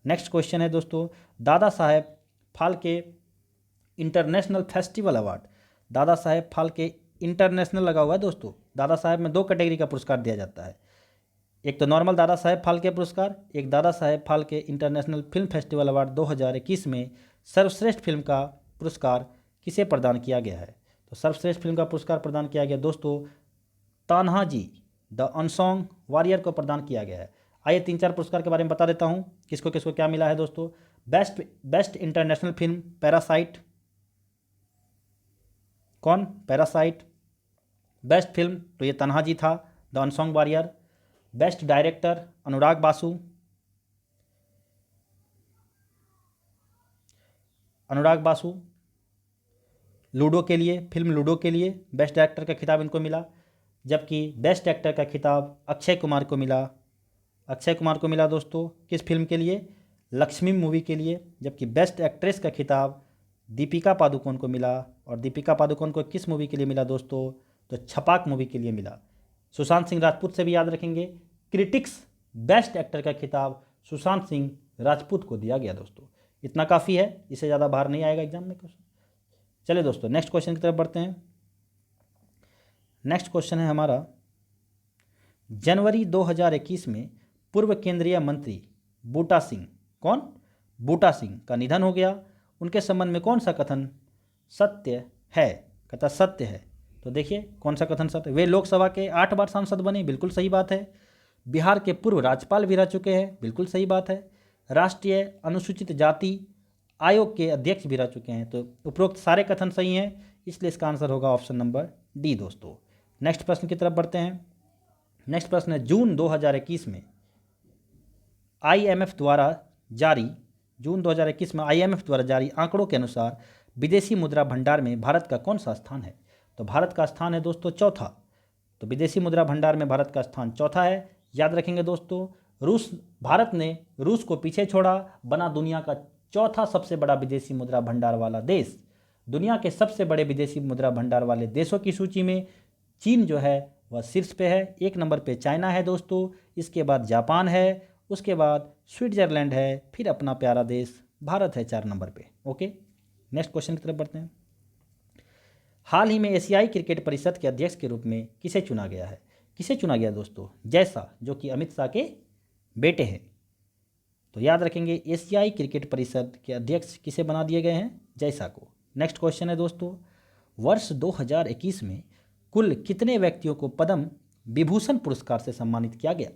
नेक्स्ट क्वेश्चन है दोस्तों, Dada Saheb Phalke international festival award, Dada Saheb Phalke international लगा हुआ है दोस्तों। दादा साहेब में 2 कैटेगरी का पुरस्कार दिया जाता है, एक तो नॉर्मल दादा साहेब फाल्के पुरस्कार, एक Dadasaheb Phalke international film festival award 2021 में सर्वश्रेष्ठ फिल्म का पुरस्कार किसे प्रदान किया गया है? तो सर्वश्रेष्ठ फिल्म का पुरस्कार प्रदान किया गया दोस्तों तान्हाजी द अनसॉन्ग वॉरियर को प्रदान किया गया है। आइए 3-4 पुरस्कार के बारे में बता देता हूँ किसको किसको क्या मिला है दोस्तों। बेस्ट इंटरनेशनल फिल्म पैरासाइट, कौन? पैरासाइट। बेस्ट फिल्म तो ये तान्हाजी था, the Unsung Warrior. Best director Anurag Basu Ludo के लिए, फिल्म लूडो के लिए बेस्ट डायरेक्टर का खिताब इनको मिला। जबकि बेस्ट एक्टर का खिताब अक्षय कुमार को मिला दोस्तों, किस फिल्म के लिए? लक्ष्मी मूवी के लिए। जबकि बेस्ट एक्ट्रेस का खिताब दीपिका पादुकोण को मिला, और दीपिका पादुकोण को किस मूवी के लिए मिला दोस्तों? तो छपाक मूवी के लिए मिला। सुशांत सिंह राजपूत से भी याद रखेंगे, क्रिटिक्स बेस्ट एक्टर का खिताब सुशांत सिंह राजपूत को दिया गया दोस्तों। इतना काफ़ी है, इससे ज़्यादा बाहर नहीं आएगा एग्जाम में क्वेश्चन। चलिए दोस्तों नेक्स्ट क्वेश्चन की तरफ बढ़ते हैं। नेक्स्ट क्वेश्चन है हमारा, जनवरी 2021 में पूर्व केंद्रीय मंत्री बूटा सिंह, कौन? बूटा सिंह का निधन हो गया। उनके संबंध में कौन सा कथन सत्य है? कहता सत्य है। तो देखिए कौन सा कथन सत्य? वे लोकसभा के 8 बार सांसद बने, बिल्कुल सही बात है। बिहार के पूर्व राज्यपाल भी रह चुके हैं, बिल्कुल सही बात है। राष्ट्रीय अनुसूचित जाति आयोग के अध्यक्ष भी रह चुके हैं। तो उपरोक्त सारे कथन सही हैं, इसलिए इसका आंसर होगा ऑप्शन नंबर डी दोस्तों। नेक्स्ट प्रश्न की तरफ बढ़ते हैं। नेक्स्ट प्रश्न है, जून 2021 में IMF द्वारा जारी आंकड़ों के अनुसार विदेशी मुद्रा भंडार में भारत का कौन सा स्थान है? तो भारत का स्थान है दोस्तों चौथा। तो विदेशी मुद्रा भंडार में भारत का स्थान चौथा है, याद रखेंगे दोस्तों। भारत ने रूस को पीछे छोड़ा, बना दुनिया का चौथा सबसे बड़ा विदेशी मुद्रा भंडार वाला देश। दुनिया के सबसे बड़े विदेशी मुद्रा भंडार वाले देशों की सूची में चीन जो है वह शीर्ष पे है। 1 नंबर पे चाइना है दोस्तों, इसके बाद जापान है, उसके बाद स्विट्जरलैंड है, फिर अपना प्यारा देश भारत है 4 नंबर पे। ओके, नेक्स्ट क्वेश्चन की तरफ बढ़ते हैं। हाल ही में एशियाई क्रिकेट परिषद के अध्यक्ष के रूप में किसे चुना गया है? किसे चुना गया दोस्तों? जैसा, जो कि अमित शाह के बेटे हैं। तो याद रखेंगे एशियाई क्रिकेट परिषद के अध्यक्ष किसे बना दिए गए हैं? जैसा को। नेक्स्ट क्वेश्चन है दोस्तों, वर्ष 2021 में कुल कितने व्यक्तियों को पद्म विभूषण पुरस्कार से सम्मानित किया गया?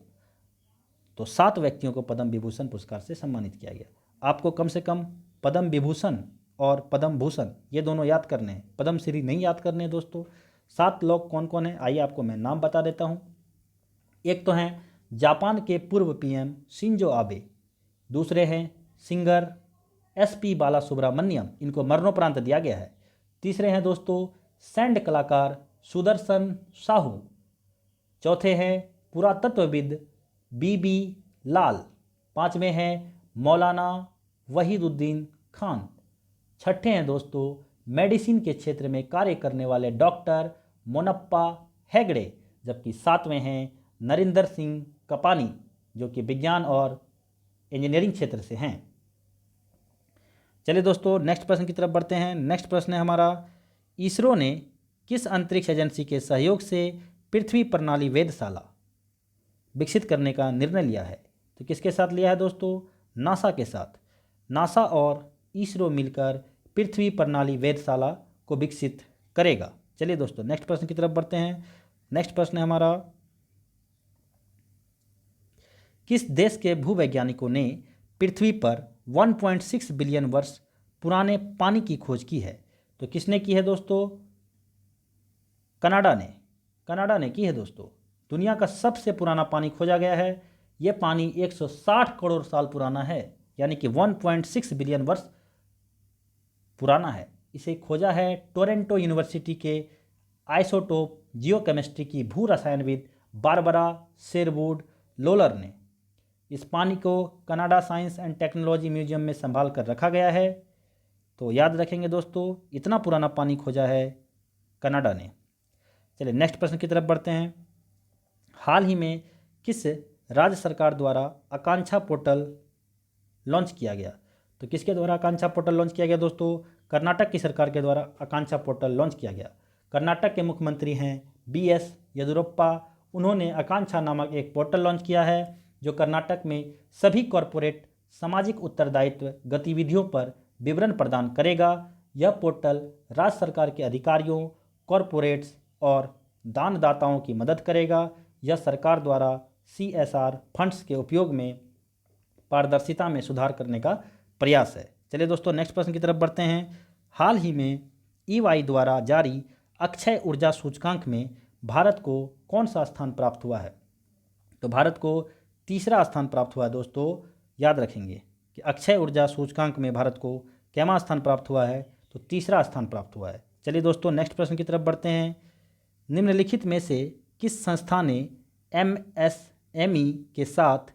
तो 7 व्यक्तियों को पद्म विभूषण पुरस्कार से सम्मानित किया गया। आपको कम से कम पद्म विभूषण और पद्म भूषण ये दोनों याद करने हैं, पद्म श्री नहीं याद करने हैं दोस्तों। 7 लोग कौन कौन हैं, आइए आपको मैं नाम बता देता हूँ। एक तो हैं जापान के पूर्व PM शिंजो आबे, दूसरे हैं सिंगर SP बालासुब्रमण्यम, इनको मरणोपरांत दिया गया है। तीसरे हैं दोस्तों सैंड कलाकार सुदर्शन साहू। चौथे हैं पुरातत्वविद BB लाल। 5वें हैं मौलाना वहीदुद्दीन खान। 6ठे हैं दोस्तों मेडिसिन के क्षेत्र में कार्य करने वाले डॉक्टर मोनप्पा हेगड़े। जबकि 7वें हैं नरिंदर सिंह कपानी, जो कि विज्ञान और इंजीनियरिंग क्षेत्र से हैं। चलिए दोस्तों नेक्स्ट प्रश्न की तरफ बढ़ते हैं। नेक्स्ट प्रश्न है हमारा, इसरो ने किस अंतरिक्ष एजेंसी के सहयोग से पृथ्वी प्रणाली वेधशाला विकसित करने का निर्णय लिया है? तो किसके साथ लिया है दोस्तों? नासा के साथ। नासा और इसरो मिलकर पृथ्वी प्रणाली वेधशाला को विकसित करेगा। चलिए दोस्तों नेक्स्ट प्रश्न की तरफ बढ़ते हैं। नेक्स्ट प्रश्न है हमारा, किस देश के भूवैज्ञानिकों ने पृथ्वी पर 1.6 बिलियन वर्ष पुराने पानी की खोज की है? तो किसने की है दोस्तों? कनाडा ने। कनाडा ने की है दोस्तों। दुनिया का सबसे पुराना पानी खोजा गया है। यह पानी 160 करोड़ साल पुराना है, यानी कि 1.6 बिलियन वर्ष पुराना है। इसे खोजा है टोरंटो यूनिवर्सिटी के आइसोटोप जियोकेमिस्ट्री की भू रसायनविद बारबरा शेरवुड लोलर ने। इस पानी को Canada science and technology museum में संभाल कर रखा गया है। तो याद रखेंगे दोस्तों, इतना पुराना पानी खोजा है कनाडा ने। चलिए नेक्स्ट प्रश्न की तरफ बढ़ते हैं। हाल ही में किस राज्य सरकार द्वारा आकांक्षा पोर्टल लॉन्च किया गया? तो किसके द्वारा आकांक्षा पोर्टल लॉन्च किया गया दोस्तों? कर्नाटक की सरकार के द्वारा आकांक्षा पोर्टल लॉन्च किया गया। कर्नाटक के मुख्यमंत्री हैं BS येदियुरप्पा। उन्होंने आकांक्षा नामक एक पोर्टल लॉन्च किया है जो कर्नाटक में सभी कॉरपोरेट सामाजिक उत्तरदायित्व गतिविधियों पर विवरण प्रदान करेगा। यह पोर्टल राज्य सरकार के अधिकारियों, कॉरपोरेट्स और दानदाताओं की मदद करेगा। यह सरकार द्वारा CSR फंड्स के उपयोग में पारदर्शिता में सुधार करने का प्रयास है। चलिए दोस्तों नेक्स्ट प्रश्न की तरफ बढ़ते हैं। हाल ही में EY द्वारा जारी अक्षय ऊर्जा सूचकांक में भारत को कौन सा स्थान प्राप्त हुआ है? तो भारत को तीसरा स्थान प्राप्त हुआ है दोस्तों। याद रखेंगे कि अक्षय ऊर्जा सूचकांक में भारत को कैमा स्थान प्राप्त हुआ है? तो तीसरा स्थान प्राप्त हुआ है। चलिए दोस्तों नेक्स्ट प्रश्न की तरफ बढ़ते हैं। निम्नलिखित में से किस संस्था ने MSME के साथ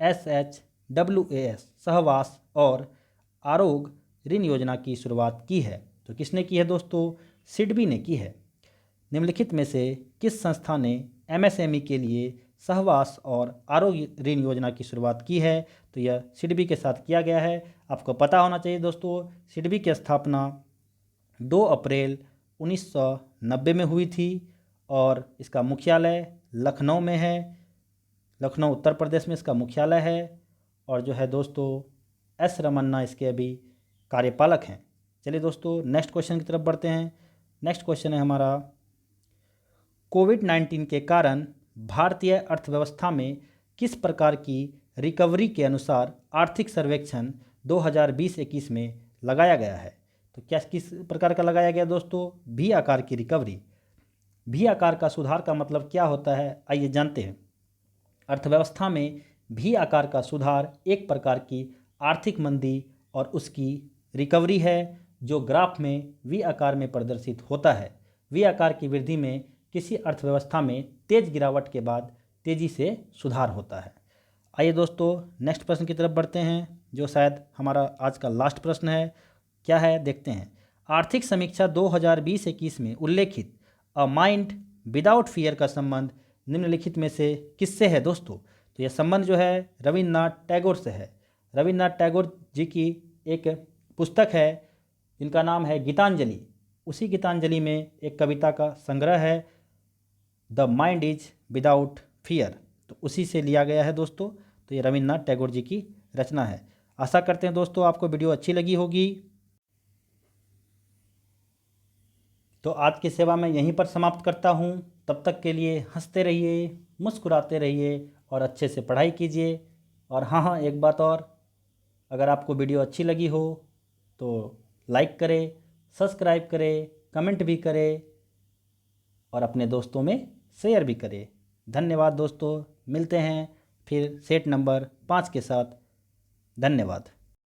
SHWAS सहवास और आरोग्य ऋण योजना की शुरुआत की है? तो किसने की है दोस्तों? सिडबी ने की है। निम्नलिखित में से किस संस्था ने MSME के लिए सहवास और आरोग्य ऋण योजना की शुरुआत की है? तो यह सिडबी के साथ किया गया है। आपको पता होना चाहिए दोस्तों, सिडबी की स्थापना 2 अप्रैल 1990 में हुई थी और इसका मुख्यालय लखनऊ में है। लखनऊ उत्तर प्रदेश में इसका मुख्यालय है। और जो है दोस्तों S रमन्ना इसके अभी कार्यपालक हैं। चलिए दोस्तों नेक्स्ट क्वेश्चन की तरफ बढ़ते हैं। नेक्स्ट क्वेश्चन है हमारा, कोविड-19 के कारण भारतीय अर्थव्यवस्था में किस प्रकार की रिकवरी के अनुसार आर्थिक सर्वेक्षण 2020-21 में लगाया गया है? तो क्या किस प्रकार का लगाया गया दोस्तों? V आकार की रिकवरी। V आकार का सुधार का मतलब क्या होता है, आइए जानते हैं। अर्थव्यवस्था में V आकार का सुधार एक प्रकार की आर्थिक मंदी और उसकी रिकवरी है जो ग्राफ में V आकार में प्रदर्शित होता है। V आकार की वृद्धि में किसी अर्थव्यवस्था में तेज गिरावट के बाद तेजी से सुधार होता है। आइए दोस्तों नेक्स्ट प्रश्न की तरफ बढ़ते हैं जो शायद हमारा आज का लास्ट प्रश्न है। क्या है देखते हैं। आर्थिक समीक्षा 2020-21 में उल्लेखित अ माइंड विदाउट फियर का संबंध निम्नलिखित में से किससे है दोस्तों? तो यह संबंध जो है रविन्द्रनाथ टैगोर से है। रविन्द्रनाथ टैगोर जी की एक पुस्तक है जिनका नाम है गीतांजलि। उसी गीतांजलि में एक कविता का संग्रह है the mind is without fear, तो उसी से लिया गया है दोस्तों। तो ये रविन्द्रनाथ टैगोर जी की रचना है। आशा करते हैं दोस्तों आपको वीडियो अच्छी लगी होगी। तो आज की सेवा मैं यहीं पर समाप्त करता हूँ। तब तक के लिए हंसते रहिए, मुस्कुराते रहिए और अच्छे से पढ़ाई कीजिए। और हाँ, एक बात और, अगर आपको वीडियो अच्छी लगी हो तो लाइक करें, सब्सक्राइब करें, कमेंट भी करें और अपने दोस्तों में शेयर भी करें। धन्यवाद दोस्तों, मिलते हैं फिर सेट नंबर 5 के साथ। धन्यवाद।